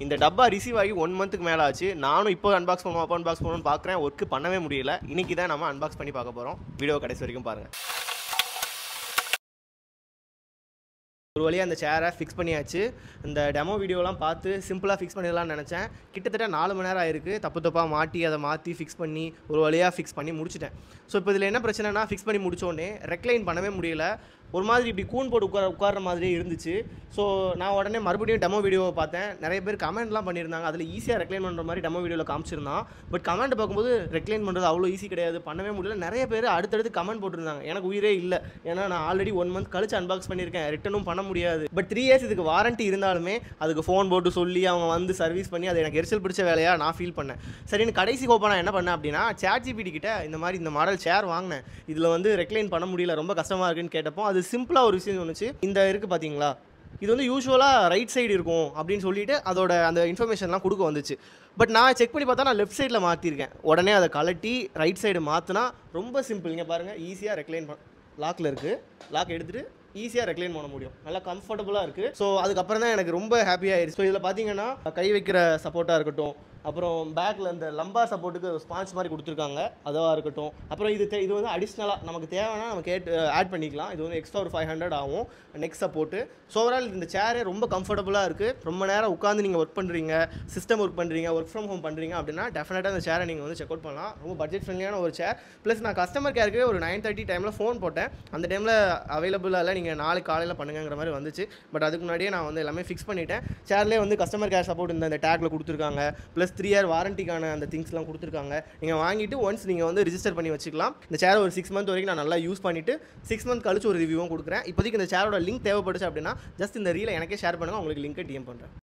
இந்த டப்பா ரிசீவ் ஆகி 1 மந்த்துக்கு மேலே ஆச்சு. நானும் இப்போ அன்பாக்ஸ் பண்ணுவோம் அப்போ அன்பாக்ஸ் பண்ணுவோன்னு பார்க்குறேன். ஒர்க்கு பண்ணவே முடியல. இன்றைக்கி தான் நம்ம அன்பாக்ஸ் பண்ணி பார்க்க போகிறோம். வீடியோ கடைசி வரைக்கும் பாருங்கள். ஒரு வழியாக அந்த சேரை ஃபிக்ஸ் பண்ணியாச்சு. இந்த டெமோ வீடியோலாம் பார்த்து சிம்பிளாக ஃபிக்ஸ் பண்ணிடலாம்னு நினச்சேன். கிட்டத்தட்ட 4 மணி நேரம் ஆயிருக்கு. தப்பாக மாட்டி அதை மாற்றி ஃபிக்ஸ் பண்ணி ஒரு வழியாக ஃபிக்ஸ் பண்ணி முடிச்சிட்டேன். ஸோ இப்போ இதில் என்ன பிரச்சனைனா, ஃபிக்ஸ் பண்ணி முடித்தோடனே ரெக்லைன் பண்ணவே முடியல. ஒரு மாதிரி இப்படி கூன் போட்டு உட்கார்ற மாதிரியே இருந்துச்சு. ஸோ நான் உடனே மறுபடியும் டெமோ வீடியோவை பார்த்தேன். நிறைய பேர் கமெண்ட்லாம் பண்ணியிருந்தாங்க. அதில் ஈஸியாக ரெக்லைன் பண்ணுற மாதிரி டெமோ வீடியோவில் காமிச்சிருந்தான். பட் கமெண்ட் பார்க்கும்போது ரெக்லைன் பண்ணுறது அவ்வளோ ஈஸி கிடையாது, பண்ணவே முடியல. நிறைய பேர் அடுத்தடுத்து கமெண்ட் போட்டிருந்தாங்க. எனக்கு உயிரே இல்லை, ஏன்னா நான் ஆல்ரெடி 1 மந்த் கழிச்சு அன்பாக்ஸ் பண்ணியிருக்கேன். ரிட்டனும் பண்ண முடியாது. பட் 3 இயர்ஸ் இதுக்கு வாரண்ட்டி இருந்தாலுமே அதுக்கு ஃபோன் போட்டு சொல்லி அவங்க வந்து சர்வீஸ் பண்ணி அது எனக்கு எரிச்சல் பிடிச்ச வேலையாக நான் ஃபீல் பண்ணேன். சரின்னு கடைசி கோப்பா நான் என்ன பண்ணேன் அப்படின்னா, ChatGPT கிட்ட இந்த மாதிரி இந்த மாடல் சேர் வாங்கினேன், இதில் வந்து ரெக்லைன் பண்ண முடியல, ரொம்ப கஷ்டமாக இருக்குன்னு கேட்டப்போ அது சிம்பிளாக ஒரு விஷயம் சொன்னுச்சு. இந்த இருக்குது பார்த்தீங்களா, இது வந்து யூஸ்வலாக ரைட் சைடு இருக்கும் அப்படின்னு சொல்லிட்டு அதோட அந்த இன்ஃபர்மேஷன்லாம் கொடுக்க வந்துச்சு. பட் நான் செக் பண்ணி பார்த்தா நான் லெஃப்ட் சைடில் மாற்றிருக்கேன். உடனே அதை கலட்டி ரைட் சைடு மாற்றினா ரொம்ப சிம்பிள். இங்கே பாருங்கள், ஈஸியாக ரெக்லைன் லாக்கில் இருக்குது. லாக் எடுத்துகிட்டு ஈஸியாக ரெக்லைன் பண்ண முடியும். நல்லா கம்ஃபர்டபுளாக இருக்குது. ஸோ அதுக்கப்புறம் தான் எனக்கு ரொம்ப ஹாப்பியாகிடுச்சு. ஸோ இதில் பார்த்தீங்கன்னா கை வைக்கிற சப்போர்ட்டாக இருக்கட்டும், அப்புறம் பேக்கில் இந்த லம்பா சப்போர்ட்டுக்கு ஸ்பான்ஸ் மாதிரி கொடுத்துருக்காங்க, அதுவாக இருக்கட்டும். அப்புறம் இது வந்து அடிஷ்னலாக நமக்கு தேவைன்னா நம்ம ஆட் பண்ணிக்கலாம். இது வந்து எக்ஸ்ட்ரா ஒரு 500 ஆகும் நெக் சப்போர்ட்டு. ஸோ ஓவரால் இந்த சேரே ரொம்ப கம்ஃபர்டபுளாக இருக்குது. ரொம்ப நேரம் உட்காந்து நீங்கள் ஒர்க் பண்ணுறீங்க, சிஸ்டம் ஒர்க் பண்ணுறீங்க, ஒர்க் ஃப்ரம் ஹோம் பண்ணுறீங்க அப்படின்னா டெஃபினட்டாக இந்த சேரை நீங்கள் வந்து செக் அவுட் பண்ணலாம். ரொம்ப பட்ஜெட் ஃப்ரெண்ட்லியான ஒரு சேர். ப்ளஸ் நான் கஸ்டமர் கேருக்கு ஒரு 9:30 டைமில் ஃபோன் போட்டேன். அந்த டைமில் அவைலபிளாக இல்லை, நீங்கள் நாளைக்கு காலையில் பண்ணுங்கிற மாதிரி வந்துச்சு. பட் அதுக்கு முன்னாடியே நான் வந்து எல்லாமே ஃபிக்ஸ் பண்ணிட்டேன். சேர்லேயே வந்து கஸ்டமர் கேர் சப்போர்ட் இந்த டேக்கில் கொடுத்துருக்காங்க. ப்ளஸ் 3 இயர் வாரண்டிக்கான அந்த திங்ஸ்லாம் கொடுத்துருக்காங்க. நீங்கள் வாங்கிட்டு ஒன்ஸ் நீங்கள் வந்து ரிஜிஸ்டர் பண்ணி வச்சுக்கலாம். இந்த சேரை ஒரு 6 மந்த் வரைக்கும் நான் நல்லா யூஸ் பண்ணிவிட்டு 6 மந்த் கழிச்சு ஒரு ரிவ்யூவும் கொடுக்குறேன். இப்போதைக்கு இந்த சேரோட லிங்க் தேவைப்படுச்சு அப்படின்னா ஜஸ்ட் இந்த ரீலை எனக்கே ஷேர் பண்ணுங்கள், உங்களுக்கு லிங்க்கை டிஎம் பண்ணுறேன்.